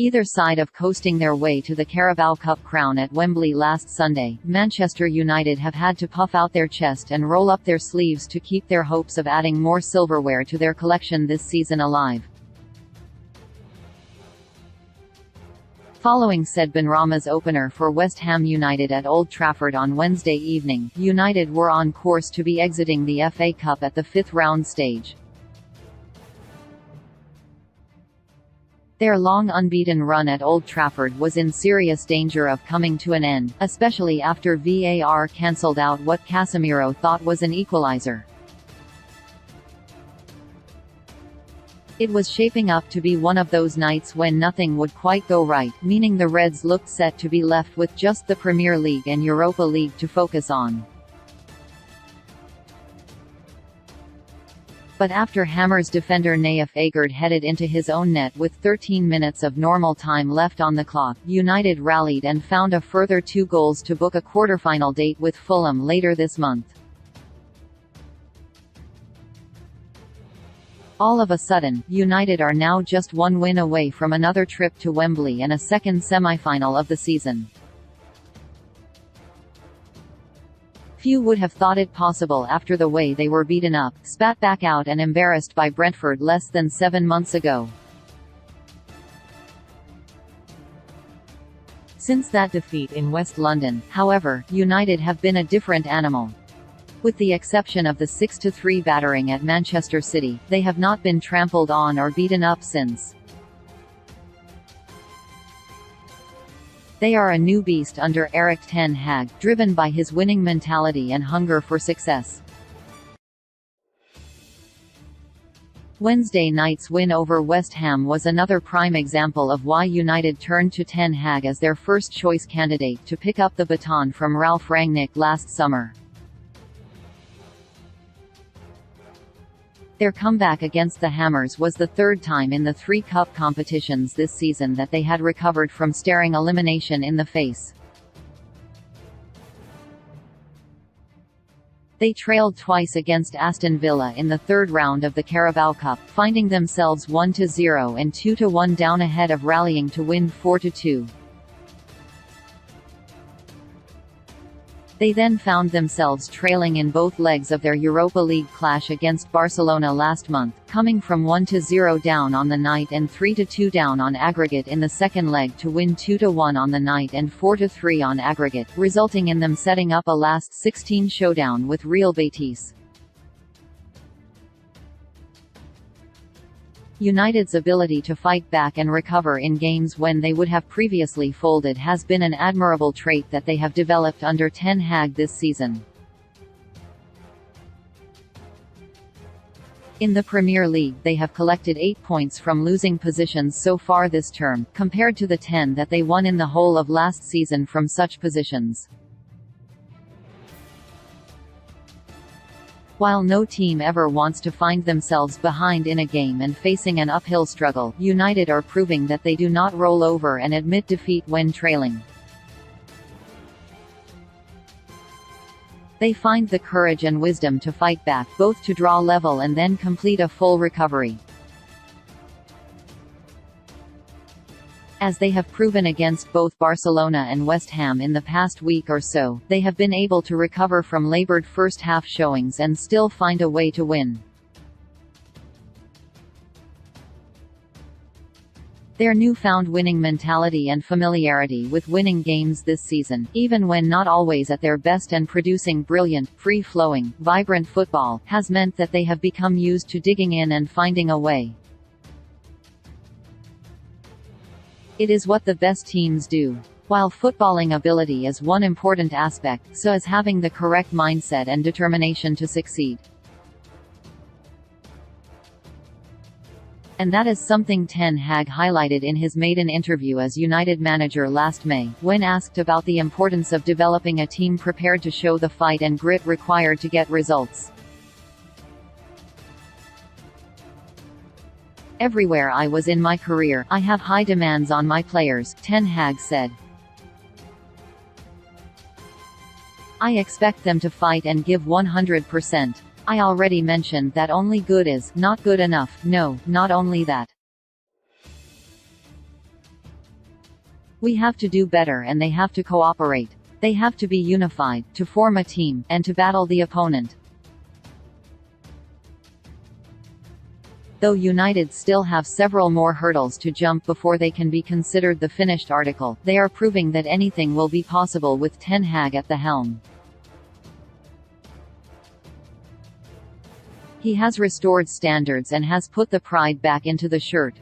Either side of coasting their way to the Carabao Cup crown at Wembley last Sunday, Manchester United have had to puff out their chest and roll up their sleeves to keep their hopes of adding more silverware to their collection this season alive. Following Said Benrahma's opener for West Ham United at Old Trafford on Wednesday evening, United were on course to be exiting the FA Cup at the fifth-round stage. Their long unbeaten run at Old Trafford was in serious danger of coming to an end, especially after VAR cancelled out what Casemiro thought was an equaliser. It was shaping up to be one of those nights when nothing would quite go right, meaning the Reds looked set to be left with just the Premier League and Europa League to focus on. But after Hammers defender Naif Agard headed into his own net with 13 minutes of normal time left on the clock, United rallied and found a further 2 goals to book a quarter-final date with Fulham later this month. All of a sudden, United are now just 1 win away from another trip to Wembley and a second semi-final of the season. Few would have thought it possible after the way they were beaten up, spat back out and embarrassed by Brentford less than 7 months ago. Since that defeat in West London, however, United have been a different animal. With the exception of the 6-3 battering at Manchester City, they have not been trampled on or beaten up since. They are a new beast under Erik ten Hag, driven by his winning mentality and hunger for success. Wednesday night's win over West Ham was another prime example of why United turned to Ten Hag as their first-choice candidate to pick up the baton from Ralf Rangnick last summer. Their comeback against the Hammers was the 3rd time in the 3 cup competitions this season that they had recovered from staring elimination in the face. They trailed twice against Aston Villa in the 3rd round of the Carabao Cup, finding themselves 1-0 and 2-1 down ahead of rallying to win 4-2. They then found themselves trailing in both legs of their Europa League clash against Barcelona last month, coming from 1-0 down on the night and 3-2 down on aggregate in the second leg to win 2-1 on the night and 4-3 on aggregate, resulting in them setting up a last 16 showdown with Real Betis. United's ability to fight back and recover in games when they would have previously folded has been an admirable trait that they have developed under Ten Hag this season. In the Premier League they have collected 8 points from losing positions so far this term, compared to the 10 that they won in the whole of last season from such positions. While no team ever wants to find themselves behind in a game and facing an uphill struggle, United are proving that they do not roll over and admit defeat when trailing. They find the courage and wisdom to fight back, both to draw level and then complete a full recovery. As they have proven against both Barcelona and West Ham in the past week or so, they have been able to recover from laboured first-half showings and still find a way to win. Their newfound winning mentality and familiarity with winning games this season, even when not always at their best and producing brilliant, free-flowing, vibrant football, has meant that they have become used to digging in and finding a way. It is what the best teams do. While footballing ability is one important aspect, so is having the correct mindset and determination to succeed. And that is something Ten Hag highlighted in his maiden interview as United manager last May, when asked about the importance of developing a team prepared to show the fight and grit required to get results. Everywhere I was in my career, I have high demands on my players, Ten Hag said. I expect them to fight and give 100%. I already mentioned that only good is not good enough. No, not only that. We have to do better and they have to cooperate. They have to be unified, to form a team, and to battle the opponent. Though United still have several more hurdles to jump before they can be considered the finished article, they are proving that anything will be possible with Ten Hag at the helm. He has restored standards and has put the pride back into the shirt.